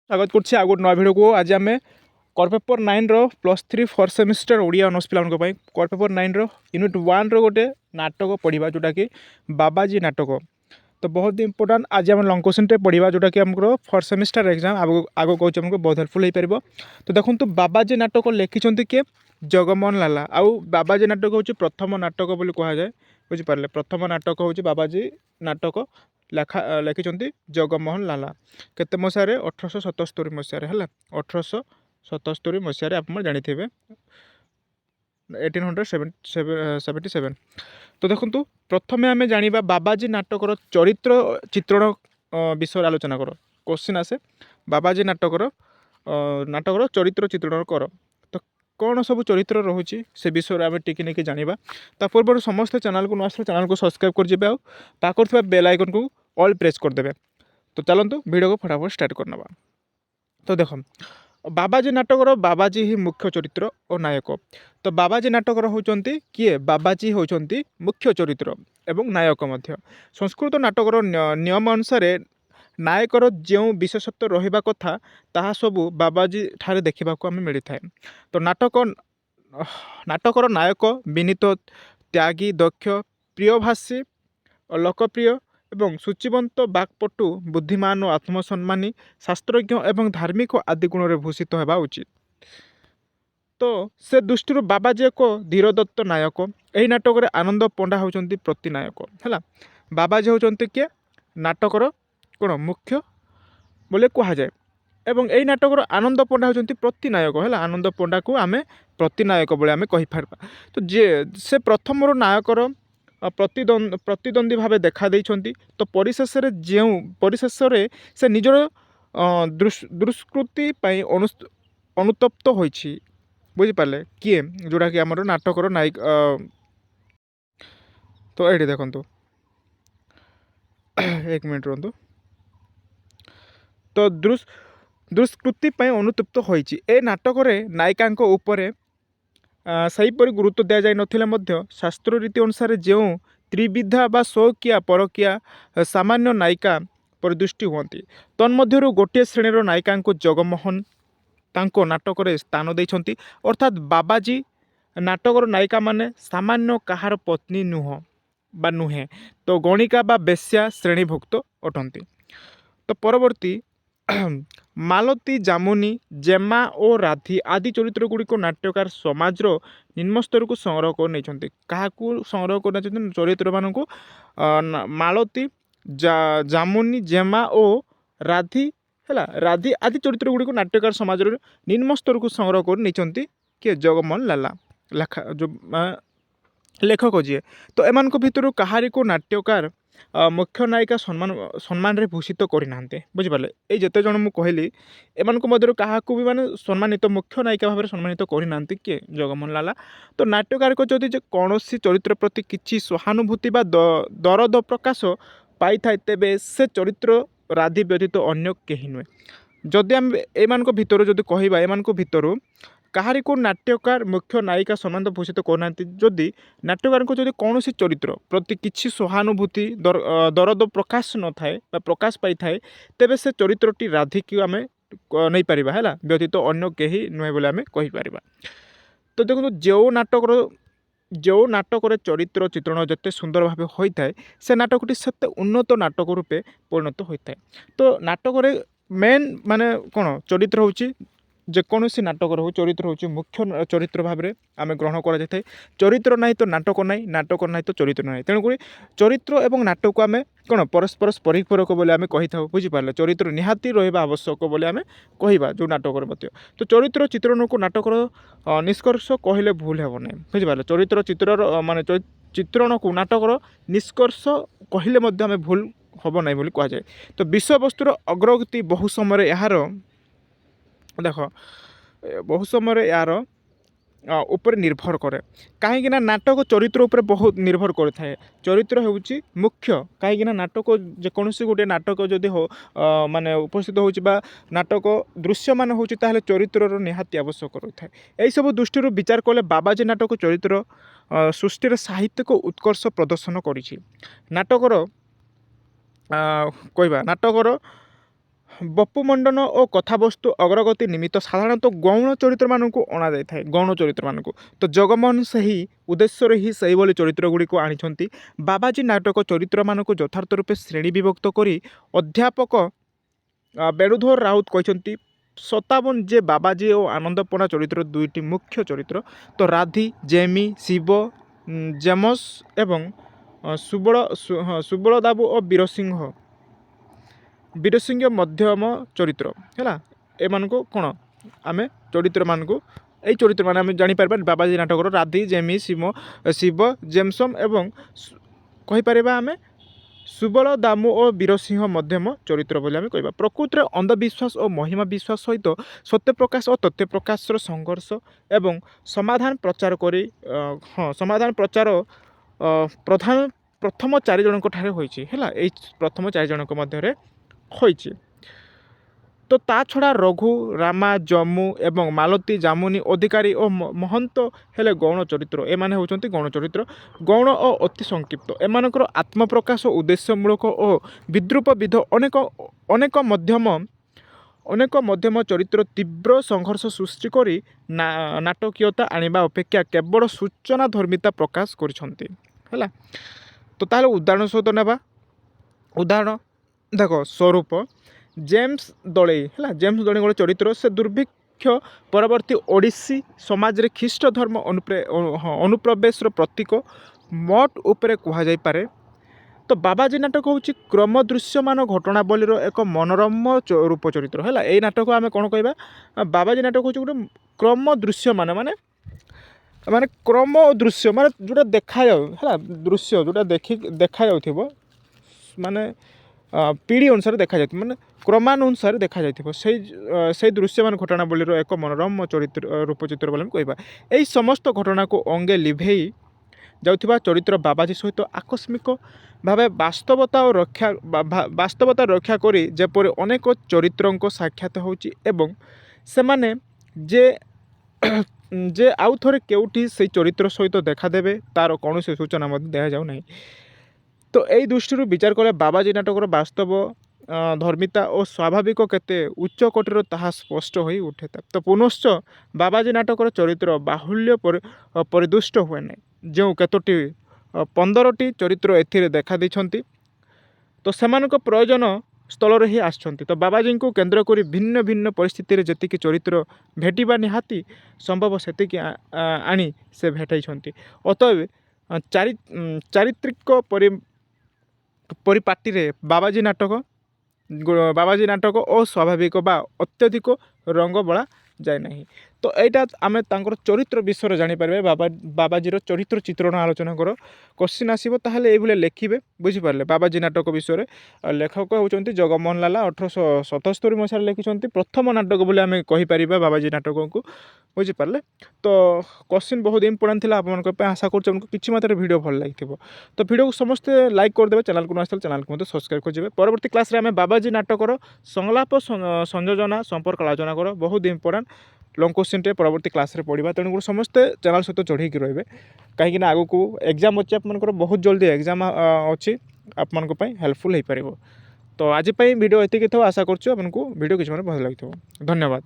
स्वागत करछि आ गोटे नया भिडियो को। आज आम कर पेपर 9 रो +3 4 सेमिस्टर ओडिया ऑनर्स पिला कर पेपर 9 रो यूनिट 1 रो गोटे नाटक पढ़ा जोटा कि बाबाजी नाटक। तो बहुत इंपोर्टाट आज आम लंग क्वेश्चन टे पढ़ा जोटा कि आम 4 सेमिस्टर एग्जाम आगे कौन आमको बहुत हेल्पफुल हो पार। तो देखो बाबाजी नाटक लिखिं किए जगमोहन लाला। आउ बाबाजी नाटक हूँ प्रथम नाटक बोली कहुए बुझिपारे। प्रथम नाटक हूँ बाबाजी नाटक लिखिं जगमोहन लाला केते मसीह 1877 मसीह है 1877 मसीह आप जानी 1877। तो देखो प्रथमे आम जाना बाबाजी नाटकर चरित्र चित्रण विषय आलोचना कर। क्वेश्चन आसे बाबाजी नाटकर चरित्र चित्रण कर। तो कौन सब चरित्र रोचे से विषय आम टिके नहीं जाना। ता पूर्व समस्त चैनल को नुआ चैनल को सब्सक्राइब कर पाखर बेल आइकन को ऑल प्रेस करदे। तो चलतु वीडियो को फटाफट स्टार्ट करना। तो देख बाबाजी नाटकर बाबाजी ही मुख्य चरित्र और नायक। तो बाबाजी नाटकर होचंती किए बाबाजी होचंती मुख्य चरित्र एवं नायक मध्य। संस्कृत नाटकर नियम अनुसार नायकर जो विशेषत्व रहिबा कथा ताहा सबू बाबाजी ठारे देखा आम मिलता है। तो नाटकर नायक विनीत त्यागी दक्ष प्रियभाषी लोकप्रिय एवं सूचीवंत बाकपटु बुद्धिमान और आत्मसम्मानी शास्त्रज्ञ एवं धार्मिक आदि गुण में भूषित होगा उचित। तो से दृष्टि बाबाजी एक धीरदत्त नायक। यही नाटक में आनंद पंडा होती प्रतिनायक है। बाबाजी होती किए नाटकर कौन मुख्य बोले कहुए एवं यही नाटकर आनंद पंडा होती प्रतिनायक है। आनंद पंडा को आम प्रतिनायक बोले आम कहीपर। तो जे से प्रथम नायकर प्रतिद्वंदी भाव देखा देइछंती। तो परिशेष से निजर दुष्कृति अनुतप्त होइछि बुझिपारे किए जोड़ा कि आमर नाटकर नायक। तो ये देखो एक मिनट रुहतु। तो दुष्कृति अनुतप्त होइछि ए नाटक नायिका उपरे सहीपरि गुरुत्व दि जाए नथिले मध्य शास्त्र रीति अनुसार जो त्रिविधा बा स्वकिया परकिया सामान्य नायिका परिदृष्टि हुअन्ति तन्मध्यरु गोटे श्रेणीर नायिका जगमोहन तांको नाटक स्थान देइछन्ति। अर्थात बाबाजी नाटकर नायिका माने सामान्य कहार पत्नी नुहे तो गणिका बा बेश्या श्रेणीभुक्त अटंती। तो परवर्ती मालती जामुनी जेमा और राधी आदि चरित्र गुड़िक नाट्यकार समाजर निम्न स्तर को संग्रह कर नहीं। क्या संग्रह कर चरित्र मानक मालती जामुनी जेमा और राधी है राधी आदि चरित्र गुड़िक नाट्यकार समाजर निम्न स्तर को संग्रह कर नहीं किए जगमोहन लाला जो लेखक जी। तो एमान भितर कहारी को नाट्यकार मुख्य नायिका सम्मान रे भूषित करना बुझिपारे। ये जिते जन मुझे कहली एमान मध्य क्या भी माने सम्मानित मुख्य नायिका भाव में सम्मानित करना किए जगमोहन लाला। तो नाट्यकार को जदि कौन चरित्र प्रति किसी सहानुभूति बा दरद प्रकाश पाई था तेबे से चरित्र राधी व्यतीत अन्य कहीं नुहे। जदि आम एमान भितर जदि कहबा एमान भितर कहारी को नाट्यकार मुख्य नायिका सम्मान भूषित करना जदि नाट्यकार को जदि कौन चरित्र प्रति किसी सहानुभूति दरद प्रकाश न थाए प्रकाश पाई थाए तेबे से चरित्रटी राधी की आम नहीं पारिबा है व्यतीत अन्य कहीं नुहे बोले आम कहीपर। तो देखो जो नाटक चरित्र चित्रण जिते सुंदर भाव होता है से नाटकटी से उन्नत नाटक रूपे परिणत होता है। तो नाटक मेन माने कौन चरित्र होची जेकोसी नाटक हो चरित्र हूँ मुख्य चरित्र भाव में आम ग्रहण कर चरित्र ना तो नाटक ना नाटक ना तो चरित्र ना तेणुक चरित्र और नाटक को आम कौन परस्पर परिपूरक बोले आम कही था बुझिपारे। चरित्र निहाती रहा आवश्यक बोले आम कह जो नाटक मध्य। तो चरित्र चित्रण को नाटकर निष्कर्ष कहले भूल हे ना बुझिपारे। चरित्र चित्र माने चित्रण को नाटकर निष्कर्ष कहले आम भूल हम ना बोली कहुए। तो विषय वस्तुर अग्रगति बहु समय यार देख बहु समय यार ऊपर निर्भर करे कहीं नाटक चरित्र उपर बहुत निर्भर करता चरित्र होउची मुख्य कहीं नाटक जेकोसी गोटे नाटक जदि हो माने उपस्थित होउची बा नाटक दृश्यमान होउची ताहले चरित्रर निहाती आवश्यक रही है। यही सब दृष्टि विचार कले बाबाजी नाटक चरित्र सृष्टि साहित्यिक उत्कर्ष प्रदर्शन करिछि। नाटकर कहबा नाटकर ବପୁ ମଣ୍ଡନ ଓ କଥାବସ୍ତୁ ଅଗ୍ରଗତି ନିମିତ୍ତ ସାଧାରଣତଃ ଗୌଣ ଚରିତ୍ରମାନଙ୍କୁ ଅଣାଯାଇଥାଏ। ଗୌଣ ଚରିତ୍ରମାନଙ୍କୁ ତ ଜଗମୋହନ ସେହି ଉଦ୍ଦେଶ୍ୟରେ ହିଁ ସେହିଭଳି ଚରିତ୍ର ଗୁଡ଼ିକୁ ଆଣିଛନ୍ତି। ବାବାଜୀ ନାଟକ ଚରିତ୍ରମାନଙ୍କୁ ଯଥାର୍ଥ ରୂପେ ଶ୍ରେଣୀ ବିଭକ୍ତ କରି ଅଧ୍ୟାପକ ବେଣୁଧର ରାଉତ କହିଛନ୍ତି 57 ଯେ ବାବାଜୀ ଓ ଆନନ୍ଦପଣା ଚରିତ୍ର ଦୁଇଟି ମୁଖ୍ୟ ଚରିତ୍ର। ତ ରାଧି, ଜେମି, ଶିବ, ଜେମସ୍ ଏବଂ ସୁବଳ ଦାବୁ ଓ ବୀରସିଂହ ମଧ୍ୟମ ଚରିତ୍ର ହେଲା। ଏମାନଙ୍କୁ କ'ଣ ଆମେ ଚରିତ୍ରମାନଙ୍କୁ ଏଇ ଚରିତ୍ରମାନେ ଆମେ ଜାଣିପାରିବା ବାବାଜୀ ନାଟକର ରାଧି, ଜେମି, ଶିବ, ଜେମସମ୍ ଏବଂ କହିପାରିବା ଆମେ ସୁବଳ ଦାମୁ ଓ ବୀରସିଂହ ମଧ୍ୟମ ଚରିତ୍ର ବୋଲି ଆମେ କହିବା। ପ୍ରକୃତିରେ ଅନ୍ଧବିଶ୍ୱାସ ଓ ମହିମା ବିଶ୍ୱାସ ସହିତ ସତ୍ୟ ପ୍ରକାଶ ଓ ତଥ୍ୟ ପ୍ରକାଶର ସଂଘର୍ଷ ଏବଂ ସମାଧାନ ପ୍ରଚାର ପ୍ରଥମ 4 ଜଣଙ୍କ ଠାରେ ହୋଇଛି ହେଲା। ଏଇ ପ୍ରଥମ 4 ଜଣଙ୍କ ମଧ୍ୟରେ ହୋଇଛି। ତ ତା ଛଡ଼ା ରଘୁ, ରାମା, ଜମୁ ଏବଂ ମାଳତୀ, ଜାମୁନି, ଅଧିକାରୀ ଓ ମହନ୍ତ ହେଲେ ଗୌଣ ଚରିତ୍ର। ଏମାନେ ହେଉଛନ୍ତି ଗୌଣ ଚରିତ୍ର। ଗୌଣ ଓ ଅତି ସଂକ୍ଷିପ୍ତ। ଏମାନଙ୍କର ଆତ୍ମପ୍ରକାଶ ଉଦ୍ଦେଶ୍ୟମୂଳକ ଓ ବିଦ୍ରୂପବିଧ ଅନେକ ମଧ୍ୟମ ଚରିତ୍ର ତୀବ୍ର ସଂଘର୍ଷ ସୃଷ୍ଟି କରି ନାଟକୀୟତା ଆଣିବା ଅପେକ୍ଷା କେବଳ ସୂଚନା ଧର୍ମିତା ପ୍ରକାଶ କରିଛନ୍ତି ହେଲା। ତ ତାହେଲେ ଉଦାହରଣ ସହିତ ନେବା। ଉଦାହରଣ ଦେଖ ସ୍ୱରୂପ ଜେମ୍ସ ଦଳେଇ ହେଲା। ଜେମ୍ସ ଦଳେଇ ଗୋଟେ ଚରିତ୍ର। ସେ ଦୁର୍ଭିକ୍ଷ ପରବର୍ତ୍ତୀ ଓଡ଼ିଶୀ ସମାଜରେ ଖ୍ରୀଷ୍ଟ ଧର୍ମ ଅନୁପ୍ରବେଶର ପ୍ରତୀକ ମୋଟ ଉପରେ କୁହାଯାଇପାରେ। ତ ବାବାଜୀ ନାଟକ ହେଉଛି କ୍ରମ ଦୃଶ୍ୟମାନ ଘଟଣାବଳୀର ଏକ ମନୋରମ ରୂପ ଚରିତ୍ର ହେଲା। ଏଇ ନାଟକ ଆମେ କ'ଣ କହିବା? ବାବାଜୀ ନାଟକ ହେଉଛି ଗୋଟେ କ୍ରମ ଦୃଶ୍ୟମାନ ମାନେ କ୍ରମ ଦୃଶ୍ୟ ମାନେ ଯେଉଁଟା ଦେଖାଯାଉ ହେଲା। ଦୃଶ୍ୟ ଯେଉଁଟା ଦେଖାଯାଉଥିବ ମାନେ ପିଢ଼ି ଅନୁସାରେ ଦେଖାଯାଇଥିବ ମାନେ କ୍ରମାନୁସାରେ ଦେଖାଯାଇଥିବ ସେଇ ଦୃଶ୍ୟମାନ ଘଟଣାବଳୀର ଏକ ମନୋରମ ରୂପଚିତ୍ର ବୋଲି ଆମେ କହିବା। ଏହି ସମସ୍ତ ଘଟଣାକୁ ଅଙ୍ଗେ ଲିଭେଇ ଯାଉଥିବା ଚରିତ୍ର ବାବାଜୀ ସହିତ ଆକସ୍ମିକ ଭାବେ ବାସ୍ତବତା ରକ୍ଷା କରି ଯେପରି ଅନେକ ଚରିତ୍ରଙ୍କ ସାକ୍ଷାତ ହେଉଛି ଏବଂ ସେମାନେ ଯେ ଆଉ ଥରେ କେଉଁଠି ସେଇ ଚରିତ୍ର ସହିତ ଦେଖାଦେବେ ତା'ର କୌଣସି ସୂଚନା ମଧ୍ୟ ଦିଆଯାଉ ନାହିଁ। ତ ଏଇ ଦୃଷ୍ଟିରୁ ବିଚାର କଲେ ବାବାଜୀ ନାଟକର ବାସ୍ତବ ଧର୍ମିତା ଓ ସ୍ୱାଭାବିକ କେତେ ଉଚ୍ଚ କୋଟିର ତାହା ସ୍ପଷ୍ଟ ହୋଇ ଉଠେ। ତ ପୁନଶ୍ଚ ବାବାଜୀ ନାଟକର ଚରିତ୍ର ବାହୁଲ୍ୟ ପରିଦୁଷ୍ଟ ହୁଏ ନାହିଁ। ଯେଉଁ କେତୋଟି 15ଟି ଚରିତ୍ର ଏଥିରେ ଦେଖା ଦେଇଛନ୍ତି ତ ସେମାନଙ୍କ ପ୍ରୟୋଜନ ସ୍ଥଳରେ ହିଁ ଆସିଛନ୍ତି। ତ ବାବାଜୀଙ୍କୁ କେନ୍ଦ୍ର କରି ଭିନ୍ନ ଭିନ୍ନ ପରିସ୍ଥିତିରେ ଯେତିକି ଚରିତ୍ର ଭେଟିବା ନିହାତି ସମ୍ଭବ ସେତିକି ଆଣି ସେ ଭେଟାଇଛନ୍ତି। ଅତଏବ ଚାରିତ୍ରିକ ପରିପାଟିରେ ବାବାଜୀ ନାଟକ ଅସ୍ୱାଭାବିକ ବା ଅତ୍ୟଧିକ ରଙ୍ଗ ବୋଳା ଯାଏ ନାହିଁ। ତ ଏଇଟା ଆମେ ତାଙ୍କର ଚରିତ୍ର ବିଷୟରେ ଜାଣିପାରିବା। ବାବାଜୀର ଚରିତ୍ର ଚିତ୍ରଣ ଆଲୋଚନା କର କୋଶ୍ଚିନ୍ ଆସିବ ତାହେଲେ ଏଇଭଳିଆ ଲେଖିବେ। ବୁଝିପାରିଲେ? ବାବାଜୀ ନାଟକ ବିଷୟରେ ଲେଖକ ହେଉଛନ୍ତି ଜଗମୋହନ ଲାଲା। 1877 ମସିହାରେ ଲେଖିଛନ୍ତି। ପ୍ରଥମ ନାଟକ ବୋଲି ଆମେ କହିପାରିବା ବାବାଜୀ ନାଟକକୁ। ବୁଝିପାରିଲେ? ତ କୋଶ୍ଚିନ୍ ବହୁତ ଇମ୍ପୋର୍ଟାଣ୍ଟ ଥିଲା ଆପଣଙ୍କ ପାଇଁ। ଆଶା କରୁଛି ଆପଣଙ୍କୁ କିଛି ମାତ୍ରାରେ ଭିଡ଼ିଓ ଭଲ ଲାଗିଥିବ। ତ ଭିଡ଼ିଓକୁ ସମସ୍ତେ ଲାଇକ୍ କରିଦେବେ। ଚ୍ୟାନେଲକୁ ନ ଆସିଲେ ଚ୍ୟାନେଲକୁ ମଧ୍ୟ ସବସ୍କ୍ରାଇବ୍ କରିଯିବେ। ପରବର୍ତ୍ତୀ କ୍ଲାସ୍ରେ ଆମେ ବାବାଜୀ ନାଟକର ସଂଳାପ ସଂଯୋଜନା ସମ୍ପର୍କ ଆଲୋଚନା କର। ବହୁତ ଇମ୍ପୋର୍ଟାଣ୍ଟ ଲଙ୍ଗ୍ କୋଶ୍ଚିନ୍ଟେ ପରବର୍ତ୍ତୀ କ୍ଲାସ୍ରେ ପଡ଼ିବା। ତେଣୁକରି ସମସ୍ତେ ଚ୍ୟାନେଲ୍ ସହିତ ଯୋଡ଼ିକି ରହିବେ। କାହିଁକିନା ଆଗକୁ ଏକ୍ଜାମ୍ ଅଛି ଆପଣଙ୍କର। ବହୁତ ଜଲ୍ଦି ଏକ୍ଜାମ୍ ଅଛି। ଆପଣଙ୍କ ପାଇଁ ହେଲ୍ପଫୁଲ୍ ହେଇପାରିବ। ତ ଆଜି ପାଇଁ ଭିଡ଼ିଓ ଏତିକି ଥିବ। ଆଶା କରୁଛୁ ଆପଣଙ୍କୁ ଭିଡ଼ିଓ କିଛି ମାନେ ଭଲ ଲାଗିଥିବ। ଧନ୍ୟବାଦ।